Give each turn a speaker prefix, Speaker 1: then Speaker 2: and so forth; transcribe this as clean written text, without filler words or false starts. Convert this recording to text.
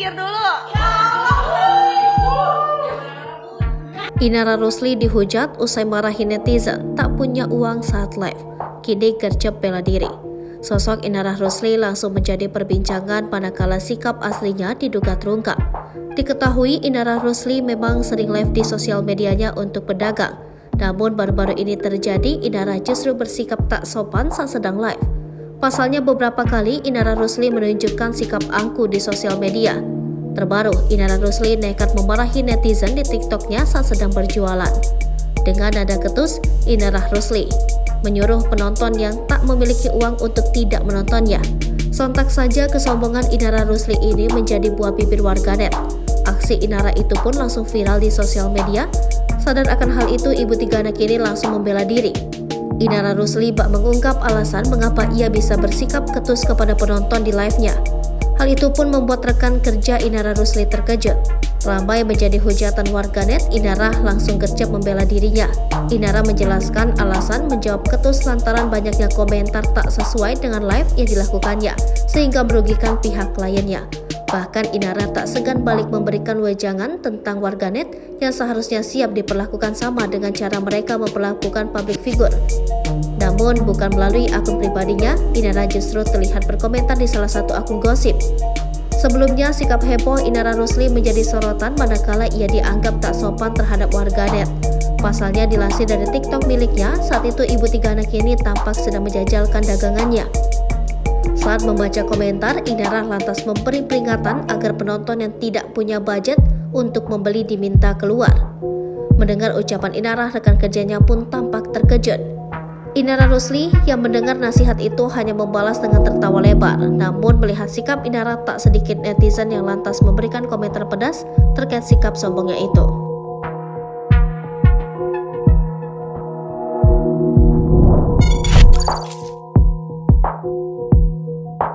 Speaker 1: mikir dulu.
Speaker 2: Inara Rusli dihujat usai marahi netizen tak punya uang saat live. Kini gercep bela diri. Sosok Inara Rusli langsung menjadi perbincangan manakala sikap aslinya diduga terungkap. Diketahui Inara Rusli memang sering live di sosial medianya untuk pedagang. Namun baru-baru ini terjadi Inara justru bersikap tak sopan saat sedang live. Pasalnya beberapa kali Inara Rusli menunjukkan sikap angkuh di sosial media. Terbaru, Inara Rusli nekat memarahi netizen di TikToknya saat sedang berjualan. Dengan nada ketus, Inara Rusli menyuruh penonton yang tak memiliki uang untuk tidak menontonnya. Sontak saja kesombongan Inara Rusli ini menjadi buah bibir warganet. Aksi Inara itu pun langsung viral di sosial media. Sadar akan hal itu, ibu tiga anak ini langsung membela diri. Inara Rusli bak mengungkap alasan mengapa ia bisa bersikap ketus kepada penonton di live-nya. Hal itu pun membuat rekan kerja Inara Rusli terkejut. Ramai menjadi hujatan warganet, Inara langsung gercep membela dirinya. Inara menjelaskan alasan menjawab ketus lantaran banyaknya komentar tak sesuai dengan live yang dilakukannya, sehingga merugikan pihak kliennya. Bahkan Inara tak segan balik memberikan wejangan tentang warganet yang seharusnya siap diperlakukan sama dengan cara mereka memperlakukan public figure. Namun bukan melalui akun pribadinya, Inara justru terlihat berkomentar di salah satu akun gosip. Sebelumnya, sikap heboh Inara Rusli menjadi sorotan manakala ia dianggap tak sopan terhadap warganet. Pasalnya dilansir dari TikTok miliknya, saat itu ibu tiga anak ini tampak sedang menjajalkan dagangannya. Saat membaca komentar, Inara lantas memberi peringatan agar penonton yang tidak punya budget untuk membeli diminta keluar. Mendengar ucapan Inara, rekan kerjanya pun tampak terkejut. Inara Rusli yang mendengar nasihat itu hanya membalas dengan tertawa lebar. Namun melihat sikap Inara, tak sedikit netizen yang lantas memberikan komentar pedas terkait sikap sombongnya itu.